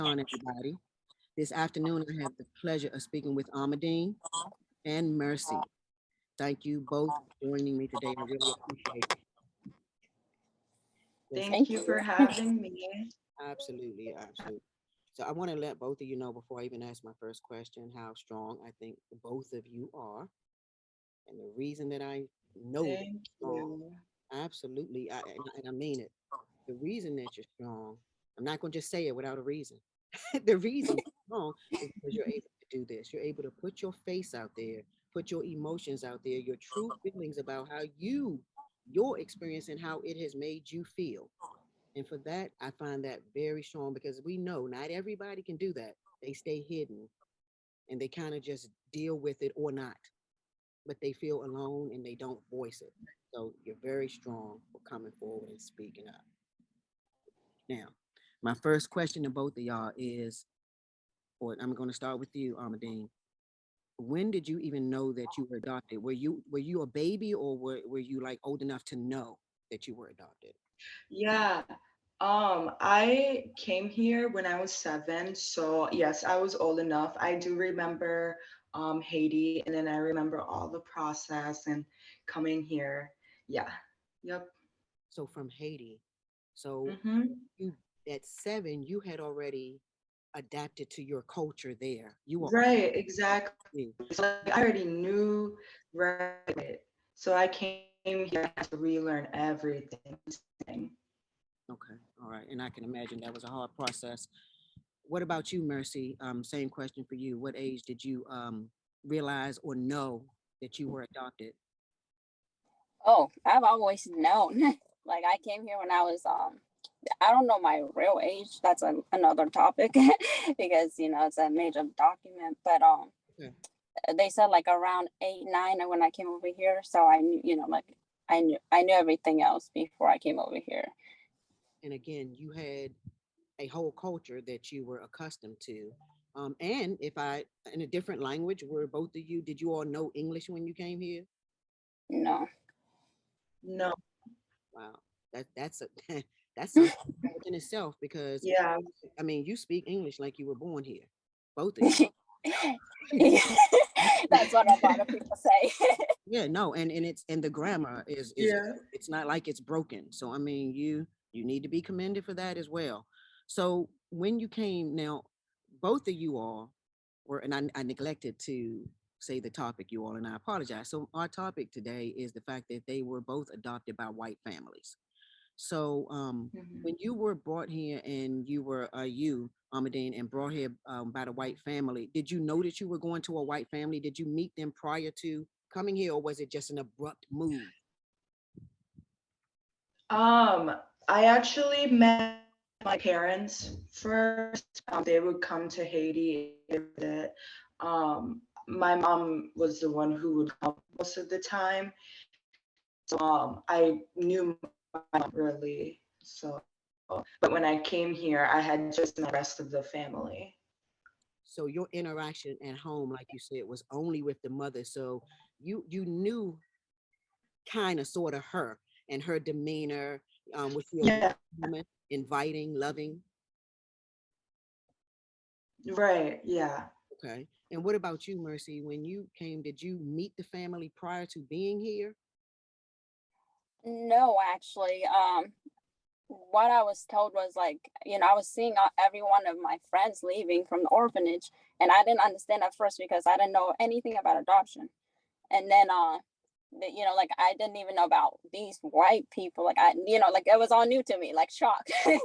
on, everybody. This afternoon, I have the pleasure of speaking with Amandine and Mercy. Thank you both for joining me today. I really appreciate it. Listen, Thank Thank you you. for having me. absolutely, absolutely. So I want to let both of you know before I even ask my first question how strong I think the both of you are. And the reason that I know that Thank you're strong, you. absolutely, and I mean it. The reason that you're strong, I'm not going to just say it without a reason. The reason you're strong is because you're able to do this. You're able to put your face out there, put your emotions out there, your true feelings about how your experience and how it has made you feel. And for that, I find that very strong because we know not everybody can do that. They stay hidden and they kind of just deal with it or not, but they feel alone and they don't voice it. So you're very strong for coming forward and speaking up. Now, my first question to both of y'all is, or I'm going to start with you, Armadine. When did you even know that you were adopted? Were you a baby or were you like old enough to know that you were adopted? Yeah. I came here when I was 7, so yes, I was old enough. I do remember Haiti, and then I remember all the process and coming here. Yeah. Yep. So from Haiti. So Mm-hmm. you at 7, you had already adapted to your culture there. You were Right, exactly. already So like, I already knew, right. So I came here and had to relearn everything. okay. All right. And I can imagine that was a hard process. What about you, Mercy? Same question for you. What age did you realize or know that you were adopted? Oh, I've always known. Like I came here when I was I don't know my real age. That's another topic because it's a major document. But Okay. they said like around 8, 9 when I came over here. So I knew, like I knew everything else before I came over here. And again, you had a whole culture that you were accustomed to. And if I, in a different language, were both of you, did you all know English when you came here? No. No. Wow, that's a that's something in itself because Yeah. I mean, you speak English like you were born here, both of you. That's what a lot of people say. Yeah, no, and it's and the grammar is Yeah. it's not like it's broken. So I mean, you need to be commended for that as well. So when you came now, both of you all were, and I neglected to say the topic, you all, and I apologize. So our topic today is the fact that they were both adopted by white families. So Mhm. when you were brought here and you were you, Amadine, and brought here by the white family, did you know that you were going to a white family? Did you meet them prior to coming here, or was it just an abrupt move? Um, I actually met my parents first. They would come to Haiti and visit. My mom was the one who would come most of the time. I knew my mom really. But when I came here, I had just met the rest of the family. So your interaction at home, like you said, was only with the mother. So you knew kind of sort of her and her demeanor. Was she a Yeah, woman, inviting, loving? right. Yeah. Okay. And what about you, Mercy? When you came, did you meet the family prior to being here? No, actually. What I was told was like, I was seeing every one of my friends leaving from the orphanage, and I didn't understand at first because I didn't know anything about adoption. And then, like I didn't even know about these white people. Like like it was all new to me, like shock. Yeah.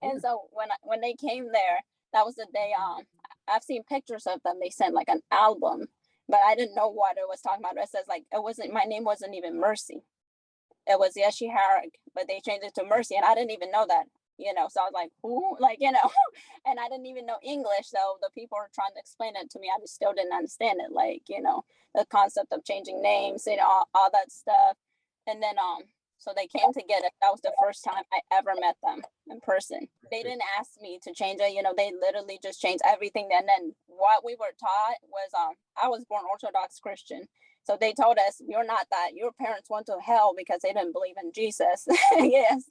And so when they came there, that was the day. I've seen pictures of them. They sent like an album, but I didn't know what it was talking about. It says like it wasn't my name wasn't even Mercy. It was Yeshi Harrick, but they changed it to Mercy, and I didn't even know that. So I was like, who? Like, and I didn't even know English. So the people were trying to explain it to me. I just still didn't understand it. Like, the concept of changing names, all that stuff. And then, so they came to get it. That was the first time I ever met them in person. They didn't ask me to change it. They literally just changed everything. And then what we were taught was, I was born Orthodox Christian. So they told us, you're not that. Your parents went to hell because they didn't believe in Jesus. Yes.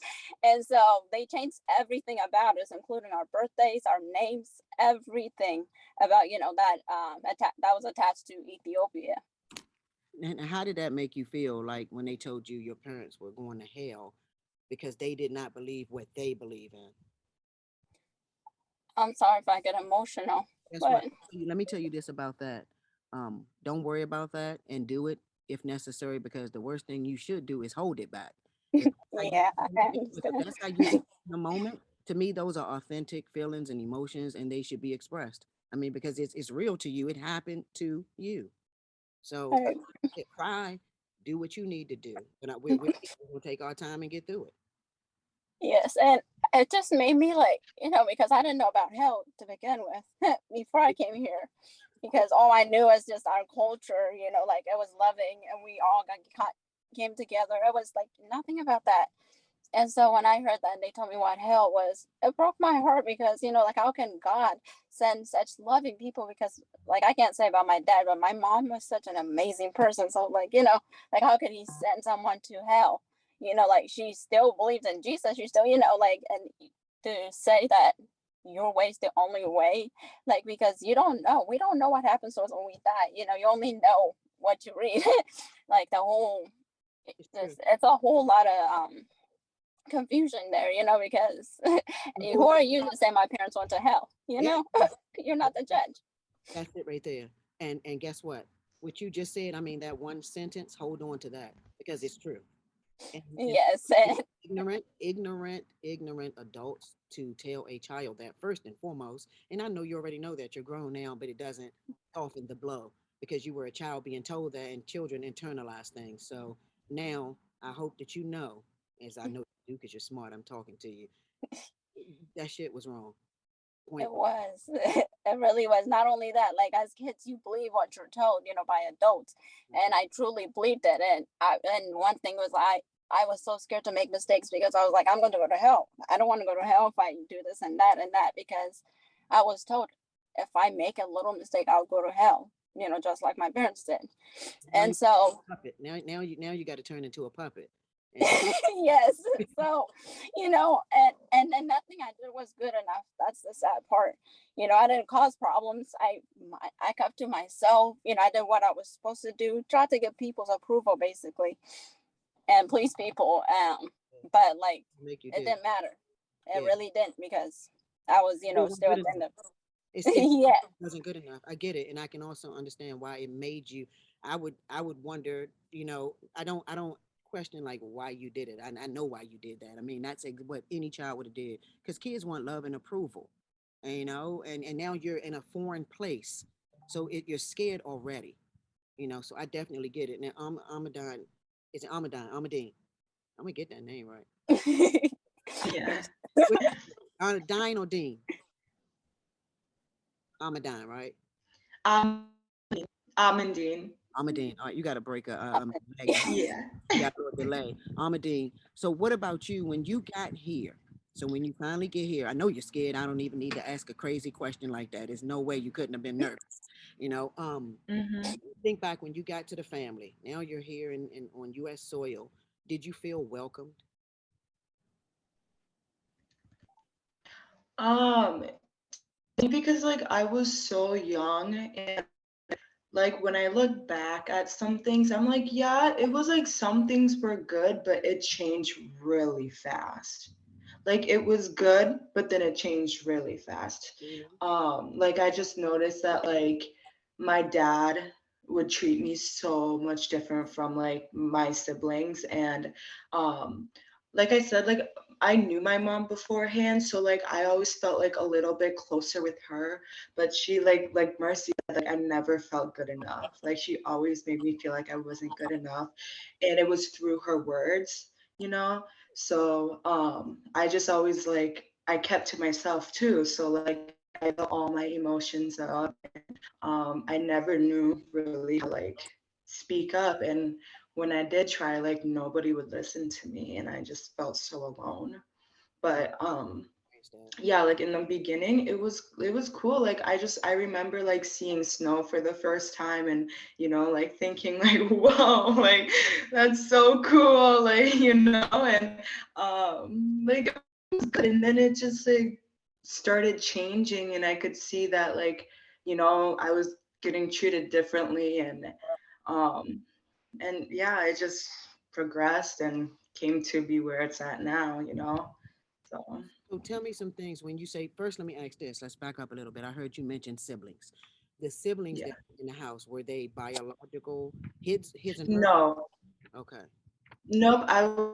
And so they changed everything about us, including our birthdays, our names, everything about, that that was attached to Ethiopia. And how did that make you feel, like when they told you your parents were going to hell because they did not believe what they believe in? I'm sorry if I get emotional, Guess what? but Let me tell you this about that. Don't worry about that and do it if necessary, because the worst thing you should do is hold it back. If that's how you, yeah, I if understand. that's how you feel in the moment, to me, those are authentic feelings and emotions, and they should be expressed. I mean, because it's real to you. It happened to you. So Right. cry, do what you need to do. But we're going to take our time and get through it. Yes, and it just made me like, because I didn't know about hell to begin with before I came here, because all I knew was just our culture, like it was loving and we all came together. It was like nothing about that. And so when I heard that and they told me what hell was, it broke my heart because, like, how can God send such loving people? Because, like, I can't say about my dad, but my mom was such an amazing person. So, like, like, how could he send someone to hell? Like, she still believes in Jesus. She still, like, and to say that your way is the only way, like, because we don't know what happens to us when we die. You only know what you read. Like, It's true. it's a whole lot of, confusion there, because who are you to say my parents went to hell? Yeah, You're not the judge. that's it right there. And guess what? What you just said, I mean, that one sentence, hold on to that because it's true. And Yes. ignorant adults to tell a child that first and foremost. And I know you already know that you're grown now, but it doesn't soften the blow because you were a child being told that, and children internalize things. So now I hope that you know, as I know you do because you're smart, I'm talking to you. That shit was wrong. Point. It was. It really was. Not only that, like as kids, you believe what you're told, by adults, and I truly believed it. And one thing was I was so scared to make mistakes because I was like, I'm going to go to hell. I don't want to go to hell if I do this and that because I was told if I make a little mistake, I'll go to hell. Just like my parents did. Now you And so puppet. Now you got to turn into a puppet. And yes. So, and then nothing I did was good enough. That's the sad part. I didn't cause problems. I kept to myself. I did what I was supposed to do, tried to get people's approval basically and please people. But like make you it did. didn't matter. It Yeah. really didn't because I was, It wasn't still good at the enough. end of It yeah. wasn't good enough. I get it, and I can also understand why it made you. I would wonder. I don't question like why you did it. I know why you did that. I mean, that's what any child would have did because kids want love and approval, and now you're in a foreign place, so you're scared already. So I definitely get it. Now, Amadine, is it Amadine? Amadine, I'm gonna get that name right. Yeah. Which, Dine or Dean? Amadine, right? Um, Amandine. Amadine. All right, you got to break a leg. Yeah. You got a little delay. Amadine. So what about you when you got here? So when you finally get here, I know you're scared. I don't even need to ask a crazy question like that. There's no way you couldn't have been nervous. Hmm. Think back when you got to the family. Now you're here in on U.S. soil. Did you feel welcomed? Um, because like I was so young and like when I look back at some things, I'm like, yeah, it was like some things were good, but it changed really fast. Like it was good, but then it changed really fast. Mhm. Like I just noticed that like my dad would treat me so much different from like my siblings and um like I said, like I knew my mom beforehand, so like I always felt like a little bit closer with her, but she like Mercy said, like I never felt good enough. Like she always made me feel like I wasn't good enough, and it was through her words, you know. So I just always like I kept to myself too. So like I let all my emotions up. I never knew really how like speak up, and when I did try, like nobody would listen to me, and I just felt so alone. But yeah, like in the beginning it was cool. Like I remember like seeing snow for the first time, and like thinking like whoa, like that's so cool, like and like it was good. And then it just like started changing, and I could see that like I was getting treated differently, um and yeah, it just progressed and came to be where it's at now, so. So tell me some things when you say, first, let me ask this. Let's back up a little bit. I heard you mention siblings. The siblings Yeah. that were in the house, were they biological his and her? No, Okay. nope. I was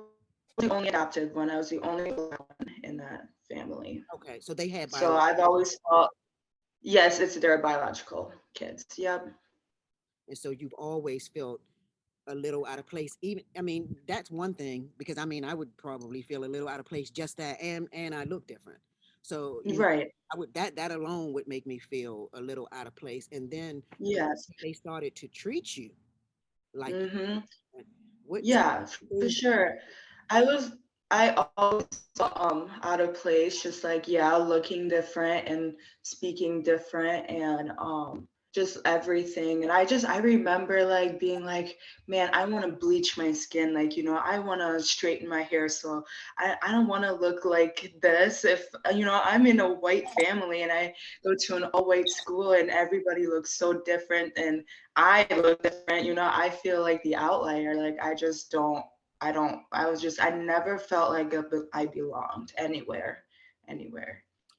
the only adopted one. I was the only black one in that family. Okay. So they had So biological, I've always thought, yes, it's their biological kids. Yep. and so you've always felt a little out of place. Even, I mean, that's one thing because I mean, I would probably feel a little out of place just that, and I look different. So Right. I would that alone would make me feel a little out of place. And then the way Yes. they started to treat you, like Mm-hmm. what some Yeah, for things. sure. I was I always felt out of place, just like yeah, looking different and speaking different and just everything. And I remember like being like, man, I want to bleach my skin, like, I want to straighten my hair. So I don't want to look like this if I'm in a white family and I go to an all white school and everybody looks so different and I look different, I feel like the outlier. Like I never felt like I belonged anywhere.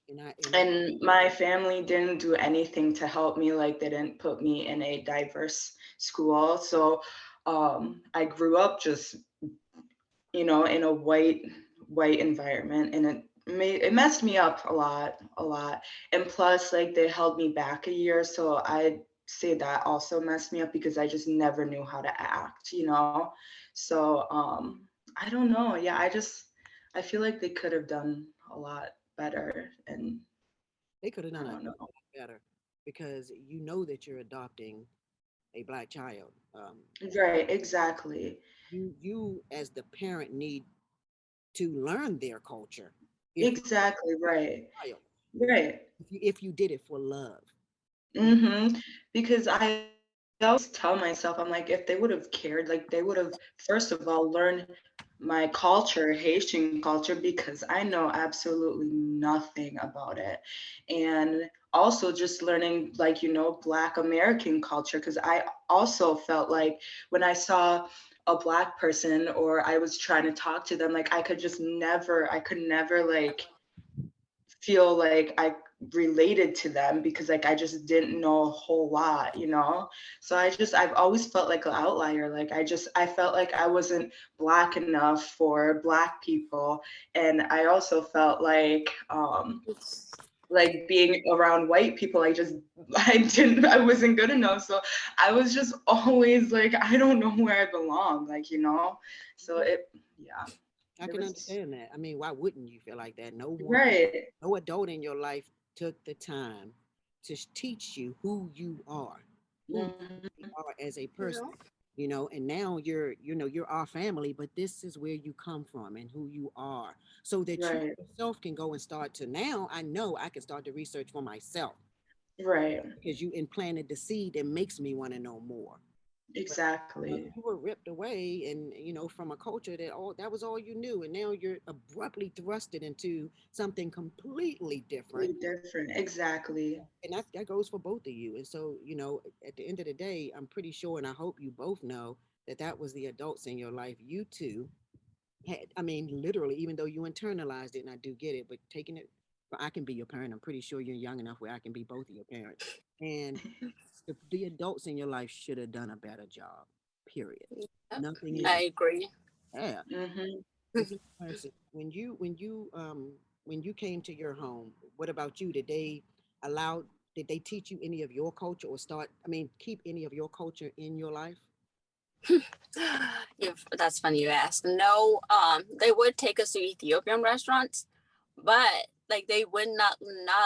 And I And my family didn't do anything to help me. Like they didn't put me in a diverse school. So I grew up just, in a white environment, and it messed me up a lot. And plus like they held me back a year, so I say that also messed me up because I just never knew how to act. So I don't know. Yeah, I feel like they could have done a lot better, and they could have I done a don't know. lot better because you know that you're adopting a black child. Right, exactly. You as the parent need to learn their culture if you Exactly, right. child, Right. if you did it for love. You Mm-hmm. Because I always tell myself, I'm like, if they would have cared, like they would have, first of all, learned my culture, Haitian culture, because I know absolutely nothing about it. And also just learning, like, Black American culture, because I also felt like when I saw a Black person or I was trying to talk to them, like I could never like feel like I related to them because like I just didn't know a whole lot. So I've always felt like an outlier. Like I felt like I wasn't Black enough for Black people. And I also felt like being around white people, I wasn't good enough. So I was just always like, I don't know where I belong, So yeah, I it can was understand that. I mean, why wouldn't you feel like that? No one, right. no adult in your life took the time to teach you who you Mhm. really are as a person. And now you're our family, but this is where you come from and who you are, so that you Right. yourself can go and start to, now I know I can start to research for myself Right. because you implanted the seed that makes me want to know more. But Exactly. you were ripped away, and from a culture that was all you knew, and now you're abruptly thrusted into something completely different. Completely different. Exactly. And that goes for both of you. And so, at the end of the day, I'm pretty sure, and I hope you both know that that was the adults in your life. You two had, I mean, literally, even though you internalized it, and I do get it, but taking it, I can be your parent. I'm pretty sure you're young enough where I can be both of your parents. And the adults in your life should have done a better job. Period. Yep, Nothing is, I agree. yeah. Hmm. Miss Mercy, when you came to your home, what about you? Did they teach you any of your culture, or keep any of your culture in your life? If that's funny you ask. No, they would take us to Ethiopian restaurants, but like they would not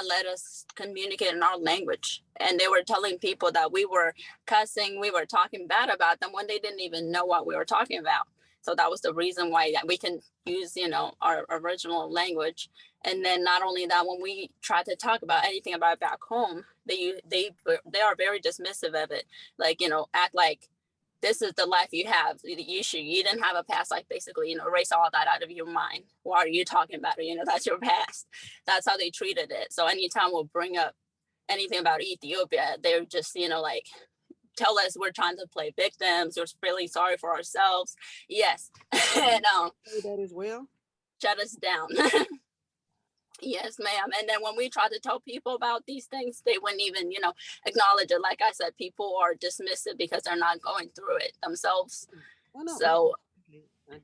let us communicate in our language. And they were telling people that we were cussing, we were talking bad about them when they didn't even know what we were talking about. So that was the reason why that we can use, our original language. And then not only that, when we try to talk about anything about back home, they are very dismissive of it. Like, act like this is the life you have. You didn't have a past life, basically, erase all that out of your mind. Why are you talking about it? That's your past. That's how they treated it. So anytime we'll bring up anything about Ethiopia, they're just, like, tell us we're trying to play victims. We're really sorry for ourselves. Yes. And Say that as well. shut us down. Yes, ma'am. And then when we try to tell people about these things, they wouldn't even, acknowledge it. Like I said, people are dismissive because they're not going through it themselves. Oh, no. So,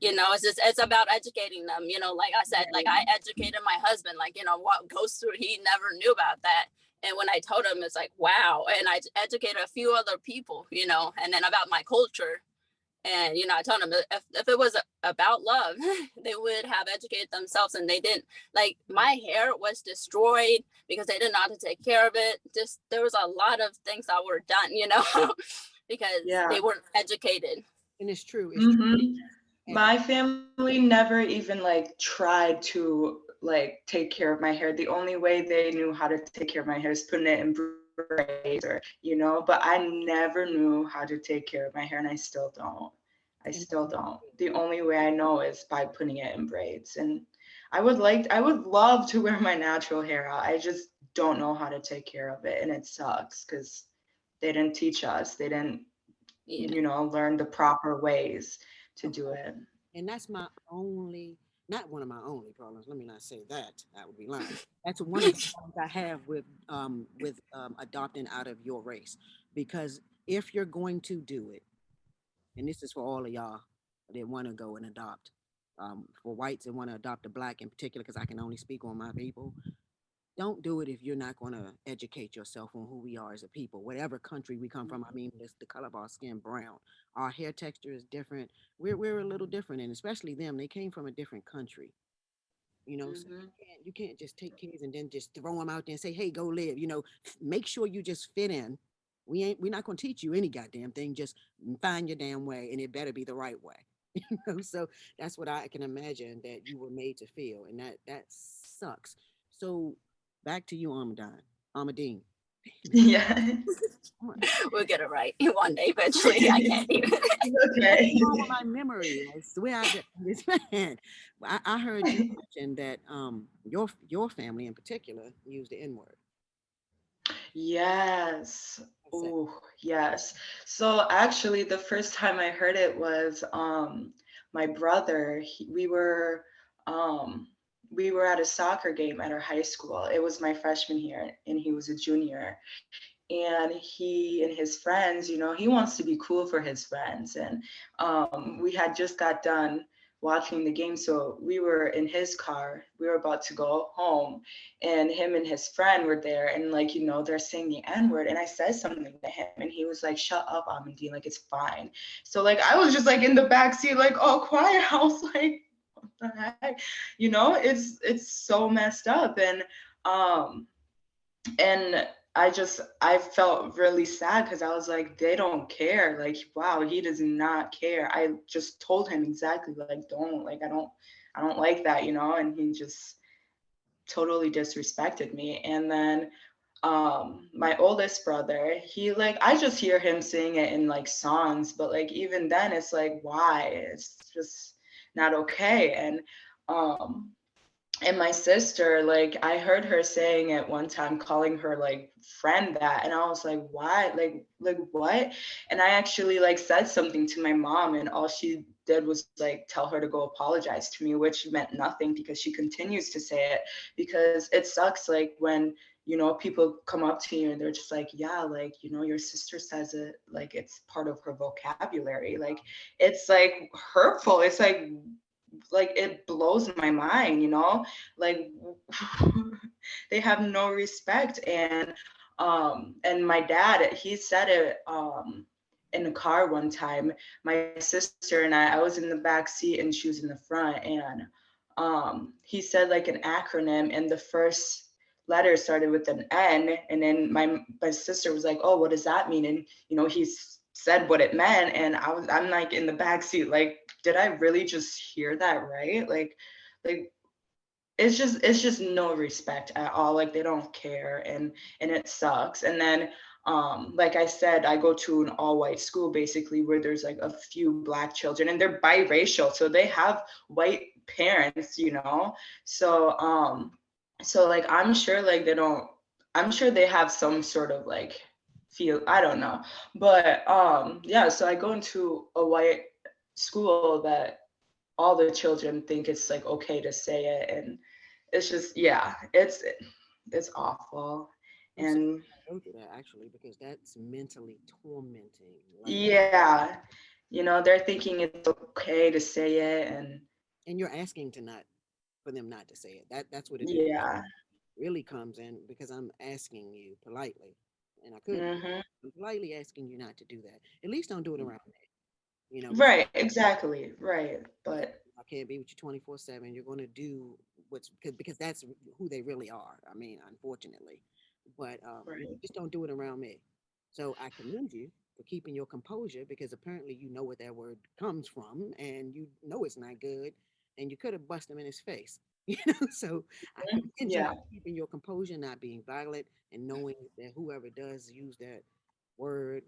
it's about educating them. Like I said, like I educated my husband, like, what goes through, he never knew about that. And when I told him, it's like, wow. And I educated a few other people, and then about my culture. And, I told them if it was about love, they would have educated themselves, and they didn't. Like, my hair was destroyed because they didn't know how to take care of it. Just, there was a lot of things that were done, because they weren't educated. And it's true. It's true. My family never even like tried to like take care of my hair. The only way they knew how to take care of my hair is putting it in braids, or but I never knew how to take care of my hair, and I still don't. The only way I know is by putting it in braids. And I would love to wear my natural hair out. I just don't know how to take care of it, and it sucks because they didn't teach us. They didn't learn the proper ways to do it. And that's my only, not one of my only problems. Let me not say that. I would be lying. That's one of the problems I have with adopting out of your race. Because if you're going to do it, and this is for all of y'all that want to go and adopt, for whites that want to adopt a black in particular, because I can only speak on my people. Don't do it if you're not going to educate yourself on who we are as a people, whatever country we come from. I mean, it's the color of our skin brown. Our hair texture is different. We're a little different, and especially them, they came from a different country. So you can't just take kids and then just throw them out there and say, "Hey, go live." Make sure you just fit in. We're not going to teach you any goddamn thing. Just find your damn way, and it better be the right way. So that's what I can imagine that you were made to feel, and that sucks. So back to you, Amandine. Yeah. We'll get it right one day eventually. I can't even. Okay. My memory, I swear I understand. I heard you mention that your family in particular used the N word. Yes. Oh, yes. So actually, the first time I heard it was my brother. We were at a soccer game at our high school. It was my freshman year, and he was a junior. And he and his friends, he wants to be cool for his friends. And we had just got done watching the game. So we were in his car. We were about to go home, and him and his friend were there. And like, they're saying the N-word. And I said something to him, and he was like, "Shut up, Amandine, like it's fine." So like, I was just like in the back seat, like, "Oh, quiet." I was like, what the heck? It's so messed up. And I felt really sad because I was like, they don't care. Like, wow, he does not care. I just told him exactly, like, don't, like, I don't like that, and he just totally disrespected me. And then my oldest brother, he like, I just hear him sing it in like songs, but like even then it's like, why? It's just not okay. And my sister, like, I heard her saying at one time, calling her like friend that, and I was like, why? Like what? And I actually like said something to my mom, and all she did was like tell her to go apologize to me, which meant nothing because she continues to say it, because it sucks like when people come up to you and they're just like, yeah, like, your sister says it, like it's part of her vocabulary. Like, it's like hurtful. It's like it blows my mind, like they have no respect. And my dad, he said it in the car one time. My sister and I was in the back seat and she was in the front, and he said like an acronym, and the first letter started with an N, and then my sister was like, "Oh, what does that mean?" And he said what it meant, and I'm like in the back seat like did I really just hear that right? Like it's just no respect at all. Like they don't care, and it sucks. And then like I said, I go to an all white school basically where there's like a few black children, and they're biracial, so they have white parents, you know. So like I'm sure like they don't, I'm sure they have some sort of like feel, I don't know. But yeah, so I go into a white school that all the children think it's like okay to say it, and it's just, yeah, it's awful. I'm sorry And to go through that actually, because that's mentally tormenting. Like, yeah, you know, they're thinking it's okay to say it. And and you're asking to not for them not to say it. That's what it yeah. really comes in, because I'm asking you politely, and I could Hmm. I'm politely asking you not to do that. At least don't do it around me, because Right, exactly, right. But I can't be with you 24/7. You're going to do what's because that's who they really are. I mean, unfortunately, but right. just don't do it around me. So I commend you for keeping your composure, because apparently you know what that word comes from, and you know it's not good, and you could have busted him in his face. So I Mhm. commend you Yeah, for keeping your composure, not being violent, and knowing that whoever does use that word,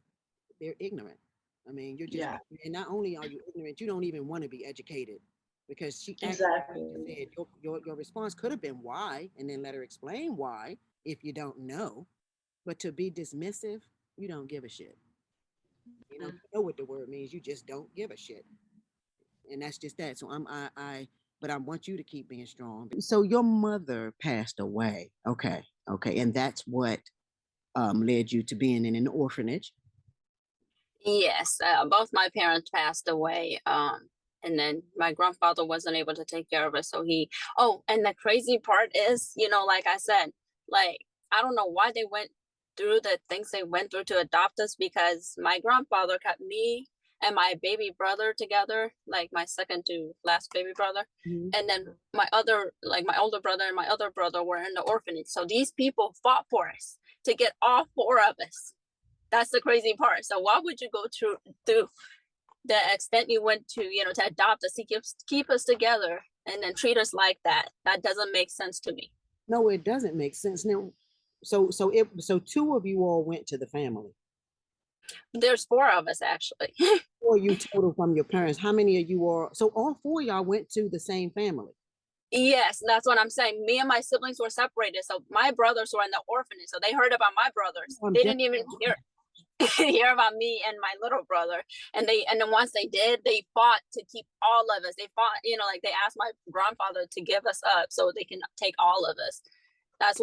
they're ignorant. I mean, you're just, yeah, and not only are you ignorant, you don't even want to be educated, because she actually exactly. said your response could have been why, and then let her explain why if you don't know. But to be dismissive, you don't give a shit. Mhm. You know what the word means. You just don't give a shit, and that's just that. So but I want you to keep being strong. So your mother passed away. Okay, okay, and that's what led you to being in an orphanage. Yes, both my parents passed away. And then my grandfather wasn't able to take care of us, so he. Oh, and the crazy part is, like I said, like I don't know why they went through the things they went through to adopt us, because my grandfather kept me and my baby brother together, like my second to last baby brother, Mhm. and then my older brother and my other brother were in the orphanage. So these people fought for us to get all four of us. That's the crazy part. So why would you go through the extent you went to, to adopt us, to keep us together, and then treat us like that? That doesn't make sense to me. No, it doesn't make sense now. So two of you all went to the family. There's four of us actually. Or you total from your parents. How many of you are? So all four of y'all went to the same family. Yes, that's what I'm saying. Me and my siblings were separated, so my brothers were in the orphanage. So they heard about my brothers. I'm They definitely didn't even hear about me and my little brother. And then once they did, they fought to keep all of us. They fought, like they asked my grandfather to give us up so they can take all of us. That's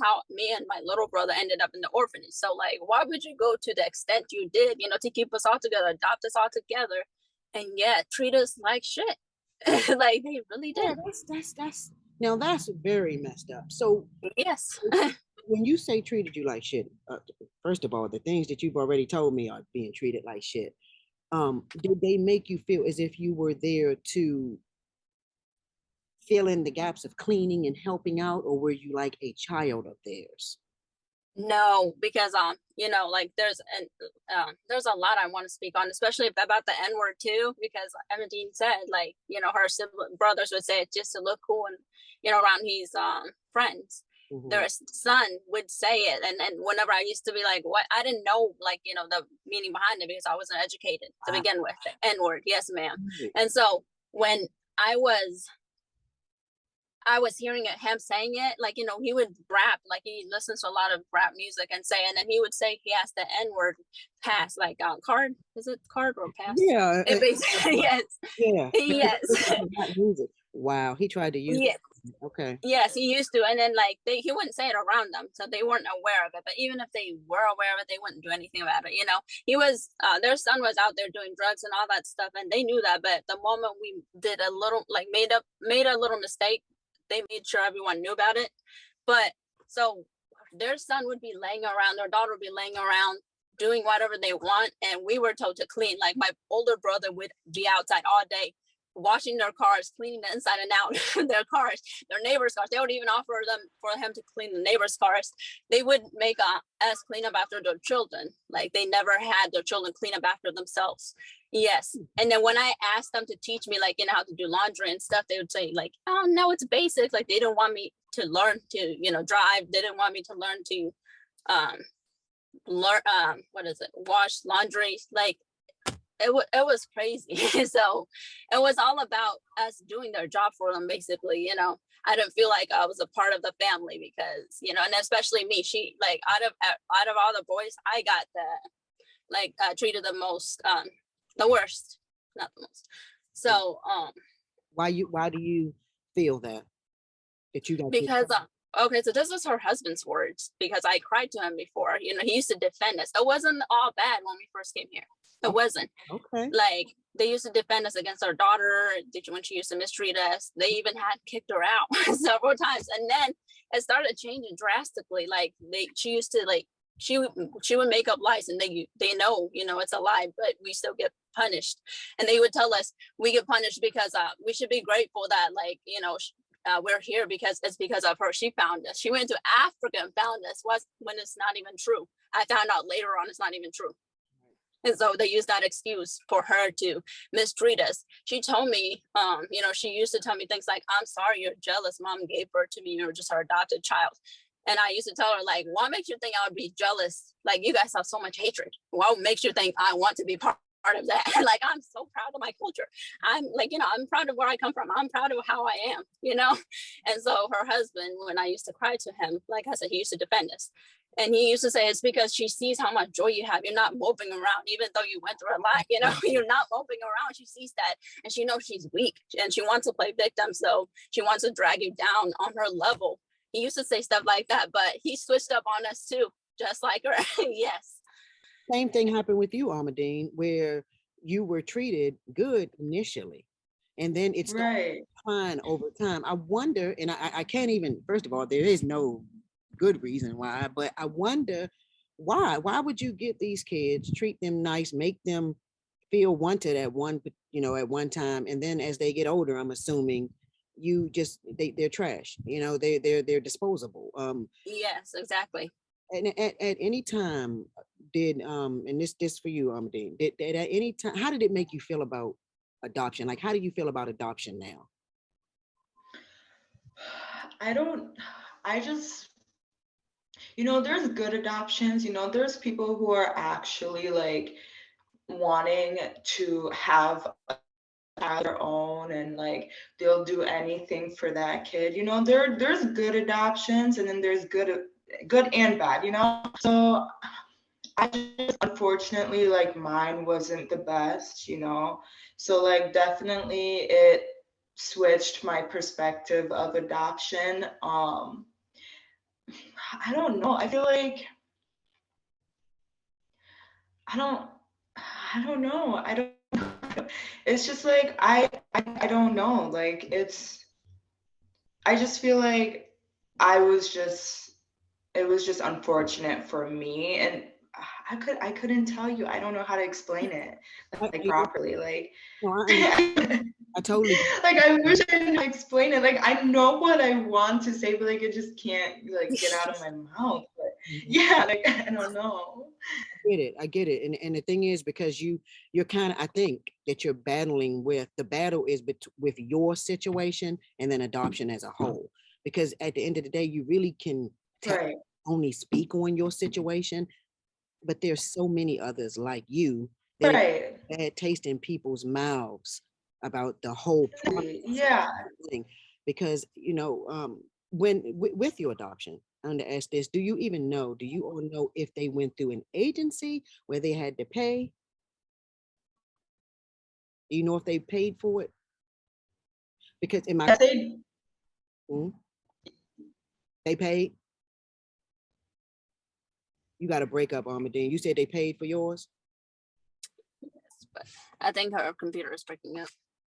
how me and my little brother ended up in the orphanage. So like, why would you go to the extent you did, to keep us all together, adopt us all together, and yet treat us like shit? Like they really yeah, did. that's now that's very messed up. So Yes. when you say treated you like shit, first of all, the things that you've already told me are being treated like shit. Did they make you feel as if you were there to fill in the gaps of cleaning and helping out, or were you like a child of theirs? No, because like there's a lot I want to speak on, especially about the N word too, because Amandine said, like, her brothers would say it just to look cool, and around his friends. Mhm. Their son would say it, and whenever I used to be like, what, I didn't know, like, the meaning behind it, because I wasn't educated to Wow. begin with. The N word, yes, ma'am. And so when I was I was hearing him saying it, like, he would rap, like he listens to a lot of rap music and say, and then he would say he has the N word pass, like card. Is it card or pass? Yeah, It basically, yes, yeah. yes, Music. Wow, he tried to use yes, it. Okay. yes, he used to. And then like he wouldn't say it around them, so they weren't aware of it. But even if they were aware of it, they wouldn't do anything about it. He was their son was out there doing drugs and all that stuff, and they knew that. But the moment we did a little, like made a little mistake, they made sure everyone knew about it. But so their son would be laying around, their daughter would be laying around doing whatever they want, and we were told to clean. Like my older brother would be outside all day washing their cars, cleaning the inside and out their cars, their neighbors' cars. They would even offer them for him to clean the neighbors' cars. They would make us clean up after their children. Like they never had their children clean up after themselves. Yes. And then when I asked them to teach me, like, how to do laundry and stuff, they would say, like, oh, no, it's basic. Like, they don't want me to learn to, drive. They didn't want me to learn to um, what is it? Wash laundry. Like, it was crazy. So it was all about us doing their job for them, basically. I didn't feel like I was a part of the family because, and especially me, she, like, out of all the boys, I got treated the most, the worst, not the most. So Why do you feel that you got because okay, so this was her husband's words, because I cried to him before. He used to defend us. It wasn't all bad when we first came here. It wasn't. Okay. Like, they used to defend us against our daughter when she used to mistreat us. They even had kicked her out several times, and then it started changing drastically. Like, she used to, like, she would make up lies, and they know it's a lie, but we still get punished. And they would tell us we get punished because we should be grateful that, like, we're here because it's because of her. She found us. She went to Africa and found us, when it's not even true. I found out later on it's not even true. And so they use that excuse for her to mistreat us. She told me, she used to tell me things like, I'm sorry you're jealous. Mom gave birth to me. You're just her adopted child. And I used to tell her, like, what makes you think I would be jealous? Like, you guys have so much hatred. What makes you think I want to be part of that? Like, I'm so proud of my culture. I'm like, I'm proud of where I come from. I'm proud of how I am, And so her husband, when I used to cry to him, like I said, he used to defend us. And he used to say, it's because she sees how much joy you have. You're not moping around, even though you went through a lot, you're not moping around. She sees that, and she knows she's weak, and she wants to play victim. So she wants to drag you down on her level. He used to say stuff like that, but he switched up on us too, just like her. Yes. Same thing happened with you, Amandine, where you were treated good initially, and then it's Right. fine over time. I wonder, and I can't even, first of all, there is no good reason why, but I wonder why would you get these kids, treat them nice, make them feel wanted at one time, and then as they get older, I'm assuming you just they're trash, they're disposable. Yes, exactly. And at any time did and this for you, did at any time, how did it make you feel about adoption? Like, how do you feel about adoption now? I just, there's good adoptions, there's people who are actually, like, wanting to have their own, and, like, they'll do anything for that kid. There's good adoptions, and then there's good and bad, So I just, unfortunately, like, mine wasn't the best, So, like, definitely it switched my perspective of adoption. I don't know. I feel like I don't know. I don't it's just like I don't know. Like, I just feel like I was just it was just unfortunate for me, and I couldn't tell you. I don't know how to explain it, like, properly. Like, No, I totally like, I wish I knew how to explain it. Like, I know what I want to say, but, like, it just can't, like, get out of my mouth. But yeah, like, I don't know. I get it. And the thing is, because you're kind of, I think that you're battling with, the battle is with your situation and then adoption as a whole. Because at the end of the day, you really can Right. only speak on your situation, but there's so many others like you that Right. bad taste in people's mouths about the whole process. Yeah. Because when with your adoption, I want to ask this: do you all know if they went through an agency where they had to pay? Do you know if they paid for it? Because in my Hmm? They paid. You got to break up, Armadine. You said they paid for yours. Yes, but I think her computer is breaking up.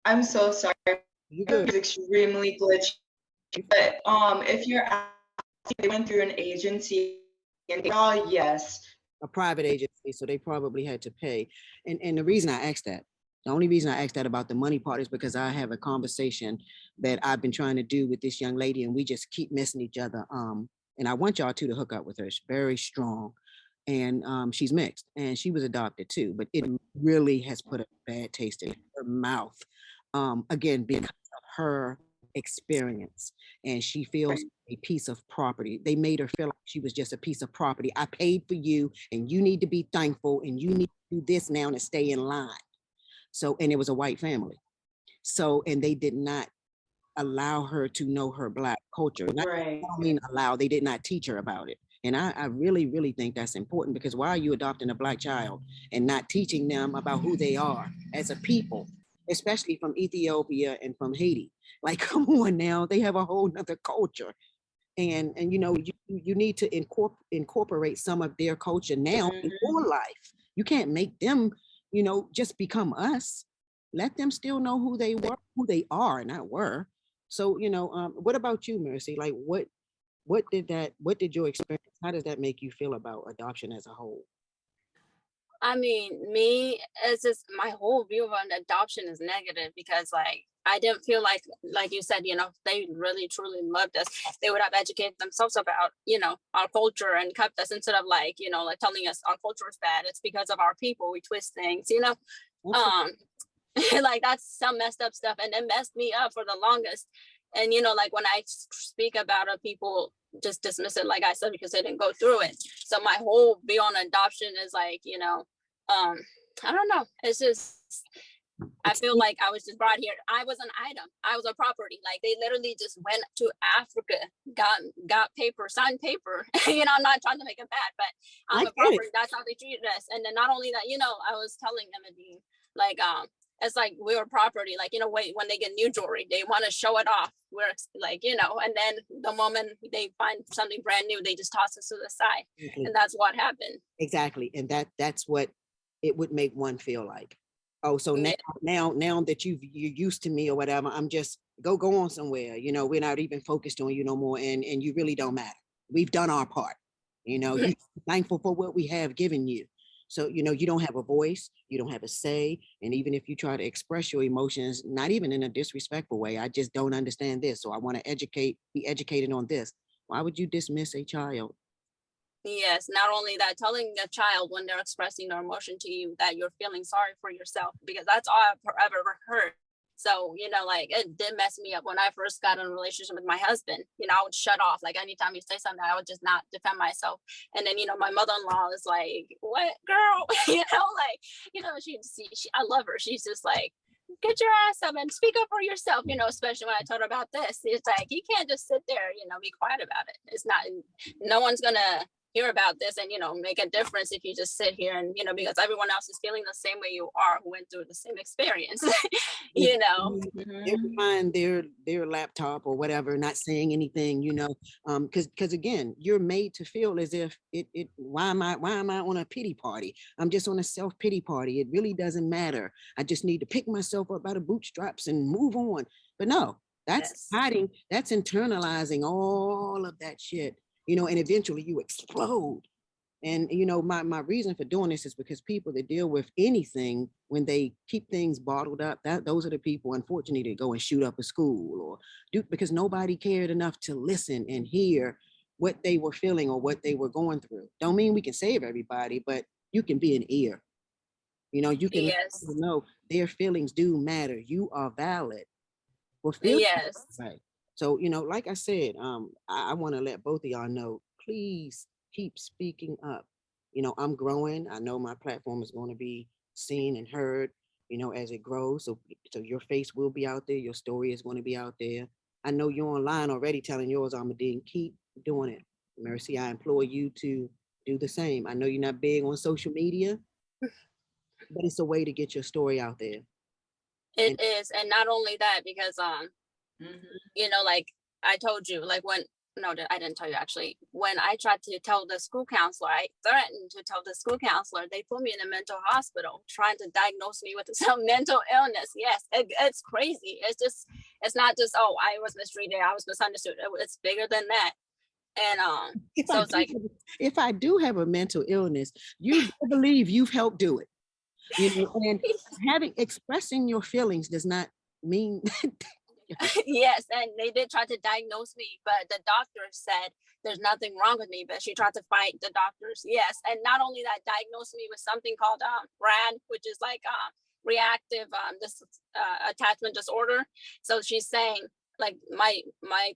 I'm so sorry. You good? It's extremely glitchy. But if you're asking if they went through an agency, and yes. A private agency, so they probably had to pay. And the reason I asked that, the only reason I asked that about the money part is because I have a conversation that I've been trying to do with this young lady, and we just keep missing each other. And I want y'all to hook up with her. She's very strong. and she's mixed, and she was adopted too, but it really has put a bad taste in her mouth, again, because of her experience, and she feels a piece of property. They made her feel like she was just a piece of property. I paid for you, and you need to be thankful, and you need to do this now to stay in line. So, and it was a white family. So, and they did not allow her to know her Black culture. Not, Right. I don't mean allow, they did not teach her about it. And I really, really think that's important, because why are you adopting a Black child and not teaching them about who they are as a people, especially from Ethiopia and from Haiti? Like, come on now, they have a whole nother culture. And you know, you need to incorporate some of their culture now in your life. You can't make them, you know, just become us. Let them still know who they were, who they are, not were. So, you know, what about you, Mercy? Like, what did your experience, how does that make you feel about adoption as a whole? I mean, me, it's just my whole view on adoption is negative because, like, I didn't feel like you said, if they really truly loved us, they would have educated themselves about, our culture and kept us instead of like telling us our culture is bad. It's because of our people. We twist things. Um, like that's some messed up stuff, and it messed me up for the longest. And like when I speak about it, people just dismiss it, like I said, because they didn't go through it. So my whole view on adoption is like, I don't know. It's just, I feel like I was just brought here. I was an item. I was a property. Like they literally just went to Africa, got paper, signed paper. I'm not trying to make it bad, but I'm a property. That's how they treated us. And then not only that, I was telling Amandine, like, it's like we were property. Like, wait, when they get new jewelry, they want to show it off. We're like, and then the moment they find something brand new, they just toss us to the side. Exactly. And that's what happened. Exactly. And that's what it would make one feel like. Oh, so now that you're used to me or whatever, I'm just go on somewhere. We're not even focused on you no more, and you really don't matter. We've done our part. You're thankful for what we have given you. So, you don't have a voice, you don't have a say. And even if you try to express your emotions, not even in a disrespectful way, I just don't understand this. So I want to be educated on this. Why would you dismiss a child? Yes, not only that, telling a child when they're expressing their emotion to you that you're feeling sorry for yourself, because that's all I've ever heard. So, like it did mess me up when I first got in a relationship with my husband. I would shut off. Like anytime you say something, I would just not defend myself. And then, my mother-in-law is like, what, girl? I love her. She's just like, get your ass up and speak up for yourself, especially when I told her about this. It's like, you can't just sit there, be quiet about it. It's not, no one's gonna hear about this and make a difference if you just sit here and because everyone else is feeling the same way you are, who went through the same experience. They're behind their laptop or whatever, not saying anything, because again, you're made to feel as if why am I on a pity party? I'm just on a self-pity party. It really doesn't matter. I just need to pick myself up by the bootstraps and move on. But no, that's hiding, that's internalizing all of that shit. And eventually you explode. And, my reason for doing this is because people that deal with anything, when they keep things bottled up, those are the people, unfortunately, that go and shoot up a school or because nobody cared enough to listen and hear what they were feeling or what they were going through. Don't mean we can save everybody, but you can be an ear. You can know their feelings do matter. You are valid. Well, right. So, like I said, I want to let both of y'all know, please keep speaking up. I'm growing. I know my platform is going to be seen and heard, as it grows. So your face will be out there. Your story is going to be out there. I know you're online already telling yours, Amandine. Keep doing it. Mercy, I implore you to do the same. I know you're not big on social media, but it's a way to get your story out there. It is. And not only that, because like I told you, like I didn't tell you actually. When I tried to tell the school counselor, I threatened to tell the school counselor. They put me in a mental hospital, trying to diagnose me with some mental illness. Yes, it's crazy. It's not just, oh, I was mistreated, I was misunderstood. It's bigger than that. And if I do have a mental illness, you believe you've helped do it. And expressing your feelings does not mean Yes, and they did try to diagnose me, but the doctor said there's nothing wrong with me, but she tried to fight the doctors. Yes, and not only that, diagnosed me with something called RAD, which is like reactive this attachment disorder. So she's saying, like, my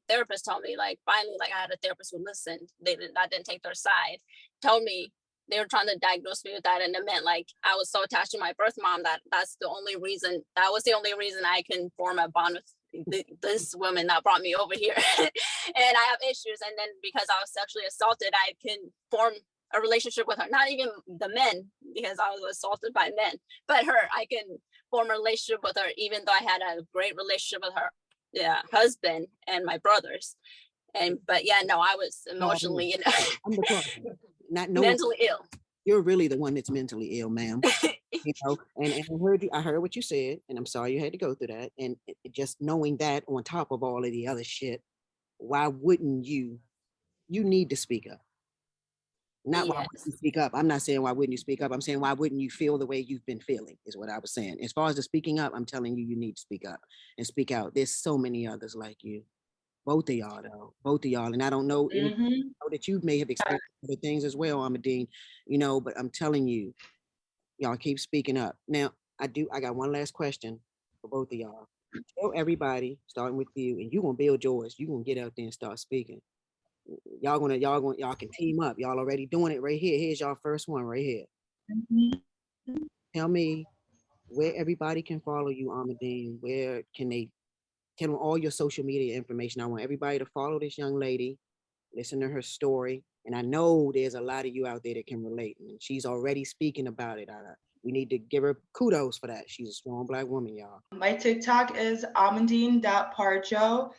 therapist told me, like, finally, like, I had a therapist who listened. I didn't take their side. Told me they were trying to diagnose me with that, and it meant, like, I was so attached to my birth mom that that was the only reason I can form a bond with this woman that brought me over here. And I have issues, and then because I was sexually assaulted, I can form a relationship with her. Not even the men, because I was assaulted by men, but her. I can form a relationship with her, even though I had a great relationship with her husband and my brothers. But yeah, no, I was emotionally, I'm the problem. Not mentally ill. You're really the one that's mentally ill, ma'am. You know, and I heard what you said, and I'm sorry you had to go through that. And just knowing that on top of all of the other shit, why wouldn't you need to speak up? Not why wouldn't you speak up. I'm not saying why wouldn't you speak up. I'm saying why wouldn't you feel the way you've been feeling is what I was saying. As far as the speaking up, I'm telling you, you need to speak up and speak out. There's so many others like you. Both of y'all, though. Both of y'all. And I don't know, I know that you may have experienced other things as well, Amandine, you know, but I'm telling you, y'all keep speaking up. Now, I got one last question for both of y'all. Tell everybody, starting with you, and you're gonna build yours. You're gonna get out there and start speaking. Y'all can team up. Y'all already doing it right here. Here's y'all first one right here. Tell me where everybody can follow you, Amandine. Where can they tell them all your social media information? I want everybody to follow this young lady, listen to her story. And I know there's a lot of you out there that can relate. And she's already speaking about it. We need to give her kudos for that. She's a strong Black woman, y'all. My TikTok is amandine.parjo.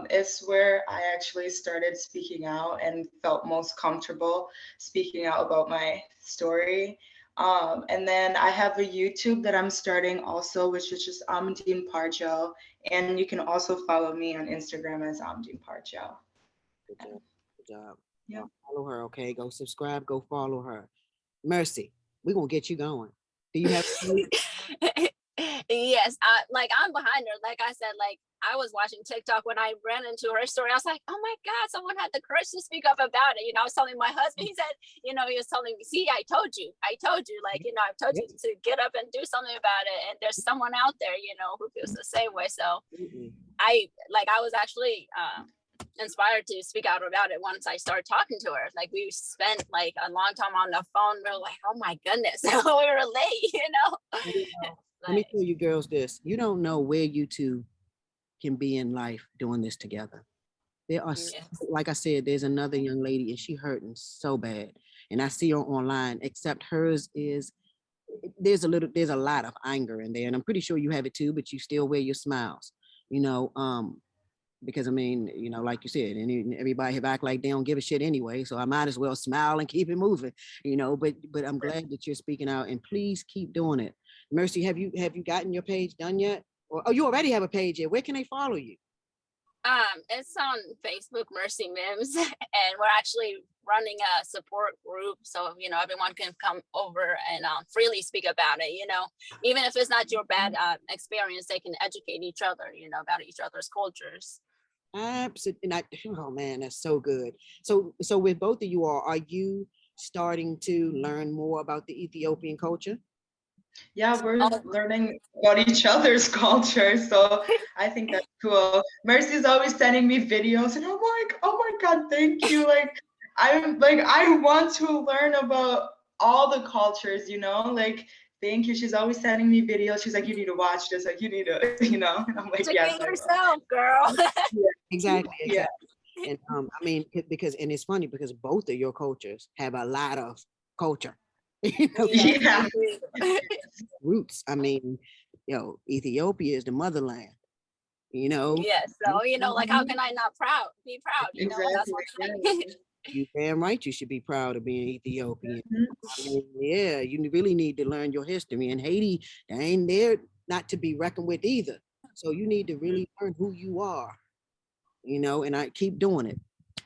It's where I actually started speaking out and felt most comfortable speaking out about my story. And then I have a YouTube that I'm starting also, which is just Amandine Parjo. And you can also follow me on Instagram as Amandine Parjo. Good job. Good job. Yeah. Follow her, okay? Go subscribe, go follow her. Mercy, we're gonna get you going. Do you have Yes, like, I'm behind her. Like I said, like, I was watching TikTok when I ran into her story. I was like, oh my God, someone had the courage to speak up about it. You know, I was telling my husband, he said, you know, he was telling me, see, I told you, like, you know, I've told you to get up and do something about it. And there's someone out there, you know, who feels the same way. So I was actually inspired to speak out about it once I started talking to her. Like, we spent like a long time on the phone. We were like, oh my goodness, we relate, you know. Let me tell you girls this. You don't know where you two can be in life doing this together. There are, like I said, there's another young lady and she hurting so bad. And I see her online, except hers is, there's a lot of anger in there. And I'm pretty sure you have it too, but you still wear your smiles, you know, because I mean, you know, like you said, and everybody have act like they don't give a shit anyway. So I might as well smile and keep it moving, you know, but I'm glad that you're speaking out, and please keep doing it. Mercy, have you gotten your page done yet? Or, oh, you already have a page yet. Where can they follow you? It's on Facebook, Mercy Mims, and we're actually running a support group, so, you know, everyone can come over and freely speak about it. You know, even if it's not your bad experience, they can educate each other, you know, about each other's cultures. Absolutely. Oh man, that's so good. So with both of you all, are you starting to learn more about the Ethiopian culture? Yeah, we're learning about each other's culture, so I think that's cool. Mercy's always sending me videos, and I'm like, oh my God, thank you. Like, I want to learn about all the cultures, you know, like, thank you. She's always sending me videos. She's like, you need to watch this, like, you need to, you know, and I'm like, yes. Yourself, girl. Yeah, exactly. Yeah. And I mean, because, and it's funny because both of your cultures have a lot of culture. You know, yeah. Roots. I mean, you know, Ethiopia is the motherland. You know. Yes. So, you know, like, how can I not be proud? You know, that's one thing. You damn right you should be proud of being Ethiopian. I mean, yeah, you really need to learn your history. And Haiti, they ain't there not to be reckoned with either. So you need to really learn who you are. You know, and I keep doing it.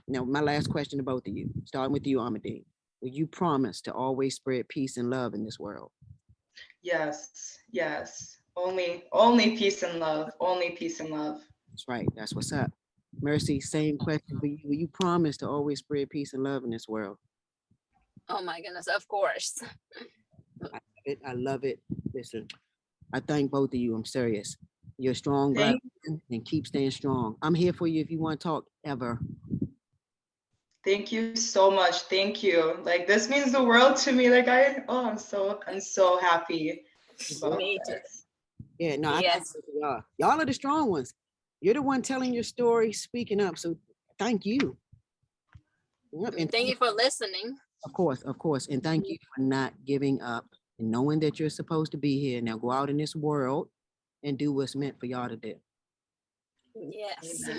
Now, my last question to both of you, starting with you, Amandine. Will you promise to always spread peace and love in this world? Yes. Only peace and love. Only peace and love. That's right. That's what's up. Mercy, same question for you. Will you promise to always spread peace and love in this world? Oh my goodness, of course. I love it. Listen, I thank both of you. I'm serious. You're a strong black Thank, woman, and keep staying strong. I'm here for you if you want to talk ever. thank you so much. Thank you. Like this means the world to me. Like I'm so happy about Me too. this. Yeah, no, I thank Yes. both of y'all. Y'all are the strong ones. You're the one telling your story, speaking up. So thank you. Yep, and Thank you for listening. of course, and thank you for not giving up and knowing that you're supposed to be here. Now go out in this world and do what's meant for y'all to do. Yes. Amen.